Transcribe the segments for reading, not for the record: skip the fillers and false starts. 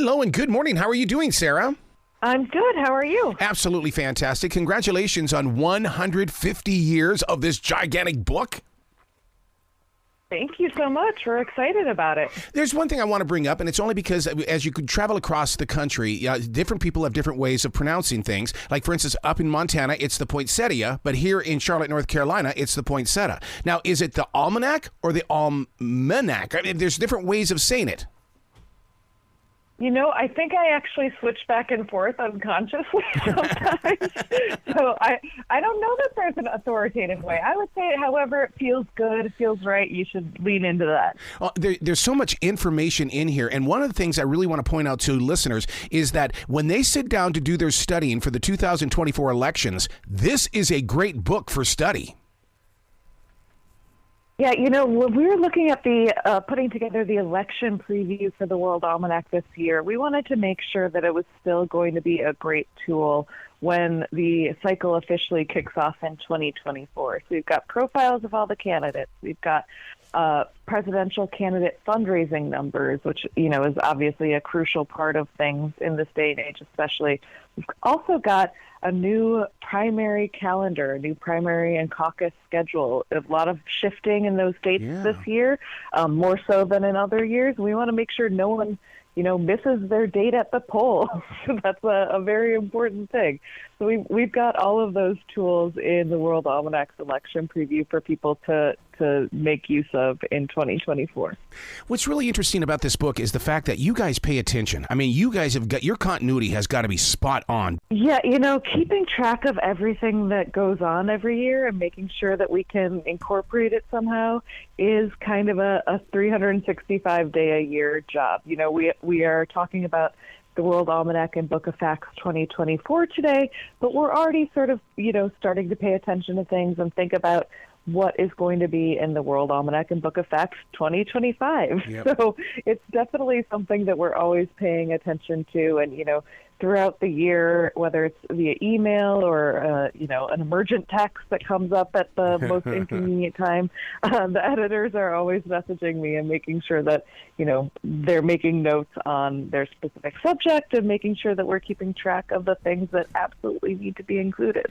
Hello and good morning. How are you doing, Sarah? I'm good. How are you? Absolutely fantastic. Congratulations on 150 years of this gigantic book. Thank you so much. We're excited about it. There's one thing I want to bring up, and it's only because as you could travel across the country, different people have different ways of pronouncing things. Like, for instance, up in Montana, it's the poinsettia, but here in Charlotte, North Carolina, it's the poinsettia. Now, is it the almanac or the almanac? I mean, there's different ways of saying it. You know, I think I actually switch back and forth unconsciously sometimes. So I don't know that there's an authoritative way. I would say, however, it feels good, it feels right, you should lean into that. There's so much information in here. And one of the things I really want to point out to listeners is that when they sit down to do their studying for the 2024 elections, this is a great book for study. Yeah, you know, when we were looking at the putting together the election preview for the World Almanac this year, we wanted to make sure that it was still going to be a great tool when the cycle officially kicks off in 2024. So we've got profiles of all the candidates. We've got presidential candidate fundraising numbers, which, you know, is obviously a crucial part of things in this day and age, especially. We've also got a new primary calendar, a new primary and caucus schedule. A lot of shifting in those dates this year, more so than in other years. We want to make sure no one, you know, misses their date at the poll. So that's a very important thing. So we've got all of those tools in the World Almanac's election preview for people to make use of in 2024. What's really interesting about this book is the fact that you guys pay attention. I mean, you guys have got, your continuity has got to be spot on. Yeah, you know, keeping track of everything that goes on every year and making sure that we can incorporate it somehow is kind of a 365-day-a-year job. You know, we are talking about the World Almanac and Book of Facts 2024 today, but we're already sort of, you know, starting to pay attention to things and think about what is going to be in the World Almanac and Book of Facts 2025. Yep. So it's definitely something that we're always paying attention to. And, you know, throughout the year, whether it's via email or, you know, an emergent text that comes up at the most inconvenient time, the editors are always messaging me and making sure that, you know, they're making notes on their specific subject and making sure that we're keeping track of the things that absolutely need to be included.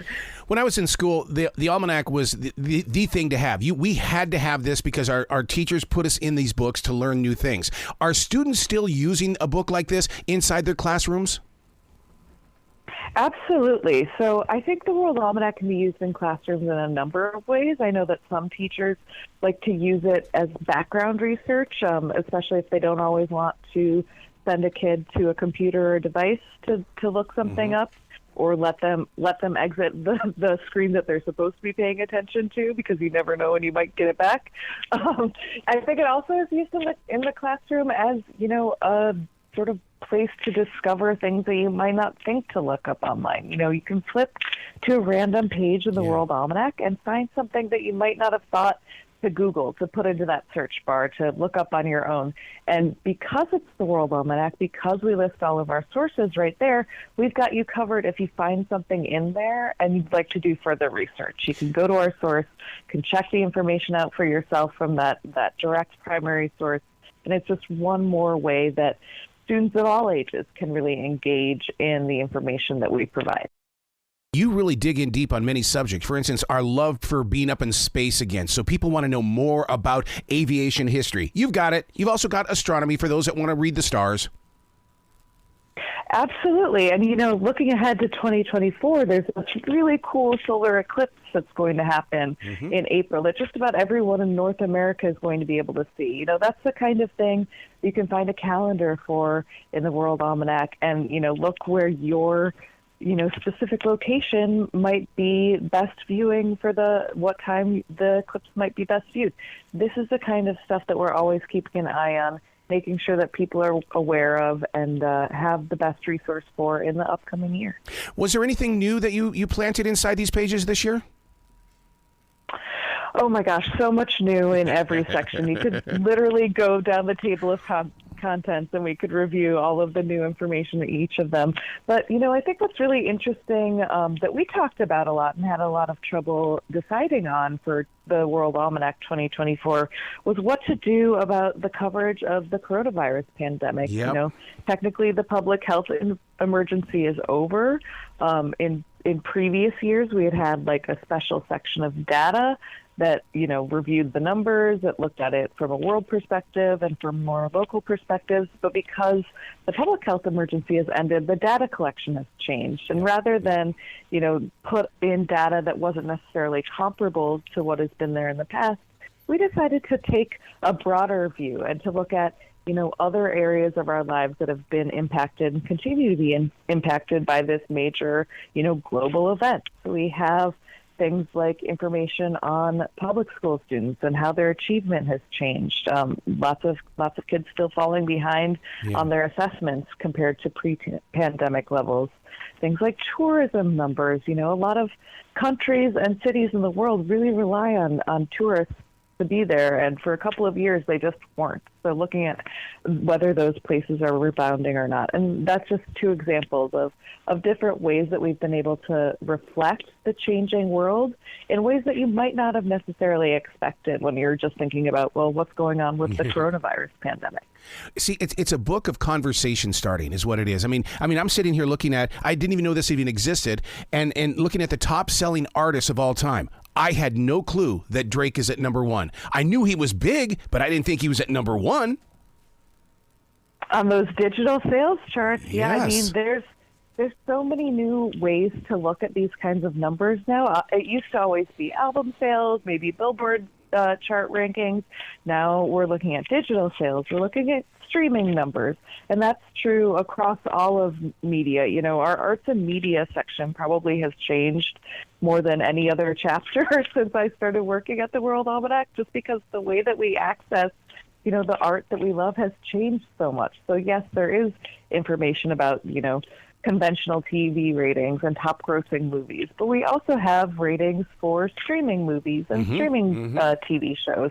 When I was in school, the almanac was the thing to have. We had to have this because our teachers put us in these books to learn new things. Are students still using a book like this inside their classrooms? Absolutely. So I think the World Almanac can be used in classrooms in a number of ways. I know that some teachers like to use it as background research, especially if they don't always want to send a kid to a computer or device to look something up, or let them exit the screen that they're supposed to be paying attention to, because you never know when you might get it back. I think it also is used in the classroom as, you know, a sort of place to discover things that you might not think to look up online. You know, you can flip to a random page of the World Almanac and find something that you might not have thought to Google, to put into that search bar, to look up on your own. And because it's the World Almanac, because we list all of our sources right there, we've got you covered if you find something in there and you'd like to do further research. You can go to our source, can check the information out for yourself from that direct primary source. And it's just one more way that students of all ages can really engage in the information that we provide. You really dig in deep on many subjects. For instance, our love for being up in space again. So people want to know more about aviation history. You've got it. You've also got astronomy for those that want to read the stars. Absolutely. And, you know, looking ahead to 2024, there's a really cool solar eclipse that's going to happen in April that just about everyone in North America is going to be able to see. You know, that's the kind of thing you can find a calendar for in the World Almanac and, you know, look where your, you know, specific location might be best viewing for what time the eclipse might be best viewed. This is the kind of stuff that we're always keeping an eye on, making sure that people are aware of and have the best resource for in the upcoming year. Was there anything new that you planted inside these pages this year? Oh my gosh, so much new in every section. You could literally go down the table of contents, and we could review all of the new information in each of them. But, I think what's really interesting that we talked about a lot and had a lot of trouble deciding on for the World Almanac 2024 was what to do about the coverage of the coronavirus pandemic. Yep. Technically, the public health emergency is over. In previous years, we had like a special section of data that, reviewed the numbers, that looked at it from a world perspective and from more local perspectives. But because the public health emergency has ended, the data collection has changed. And rather than, put in data that wasn't necessarily comparable to what has been there in the past, we decided to take a broader view and to look at, other areas of our lives that have been impacted and continue to be impacted by this major, global event. So we have things like information on public school students and how their achievement has changed. Lots of kids still falling behind on their assessments compared to pre-pandemic levels. Things like tourism numbers. A lot of countries and cities in the world really rely on tourists to be there, and for a couple of years they just weren't. So looking at whether those places are rebounding or not. And that's just two examples of different ways that we've been able to reflect the changing world in ways that you might not have necessarily expected when you're just thinking about, well, what's going on with the coronavirus pandemic. See, it's a book of conversation starting is what it is. I mean, I'm sitting here looking at, I didn't even know this even existed, and looking at the top selling artists of all time. I had no clue that Drake is at number one. I knew he was big, but I didn't think he was at number one. On those digital sales charts, Yes. yeah, I mean, there's so many new ways to look at these kinds of numbers now. It used to always be album sales, maybe Billboard chart rankings. Now we're looking at digital sales. We're looking at streaming numbers. And that's true across all of media. Our arts and media section probably has changed more than any other chapter since I started working at the World Almanac, just because the way that we access the art that we love has changed so much. So yes, there is information about, conventional TV ratings and top grossing movies, but we also have ratings for streaming movies and streaming TV shows.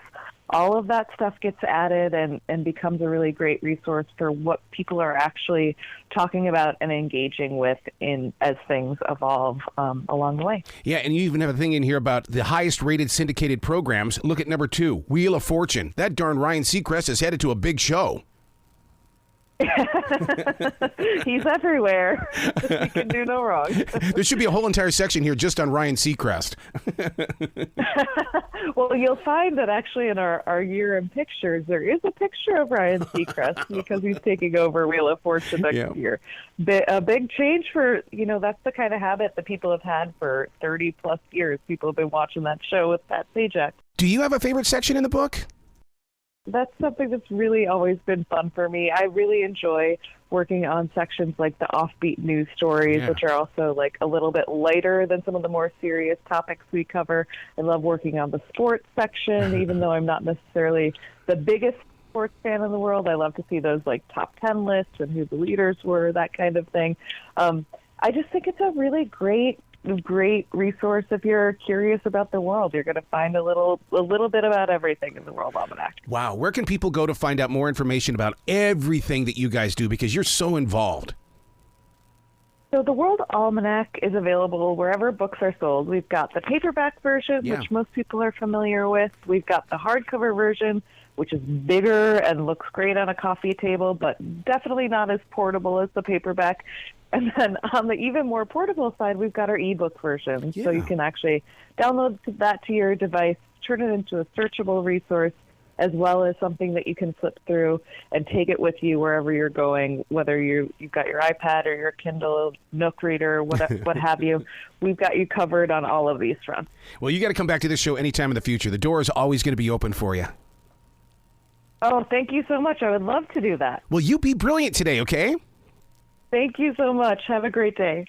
All of that stuff gets added and becomes a really great resource for what people are actually talking about and engaging with as things evolve along the way. Yeah, and you even have a thing in here about the highest rated syndicated programs. Look at number 2, Wheel of Fortune. That darn Ryan Seacrest is headed to a big show. He's everywhere. He can do no wrong. There should be a whole entire section here just on Ryan Seacrest. Well, you'll find that actually in our year in pictures, there is a picture of Ryan Seacrest because he's taking over Wheel of Fortune next year. A big change for, that's the kind of habit that people have had for 30 plus years. People have been watching that show with Pat Sajak. Do you have a favorite section in the book? That's something that's really always been fun for me. I really enjoy working on sections like the offbeat news stories, which are also like a little bit lighter than some of the more serious topics we cover. I love working on the sports section, even though I'm not necessarily the biggest sports fan in the world. I love to see those like top 10 lists and who the leaders were, that kind of thing. I just think it's a really great resource if you're curious about the world. You're going to find a little bit about everything in the World Almanac. Wow. Where can people go to find out more information about everything that you guys do, because you're so involved? So the World Almanac is available wherever books are sold. We've got the paperback version, which most people are familiar with. We've got the hardcover version, which is bigger and looks great on a coffee table, but definitely not as portable as the paperback. And then on the even more portable side, we've got our ebook version. So you can actually download that to your device, turn it into a searchable resource, as well as something that you can flip through and take it with you wherever you're going, whether you've got your iPad or your Kindle, Nook reader, what have you. We've got you covered on all of these fronts. Well, you got to come back to this show anytime in the future. The door is always going to be open for you. Oh, thank you so much. I would love to do that. Well, you be brilliant today, okay? Thank you so much. Have a great day.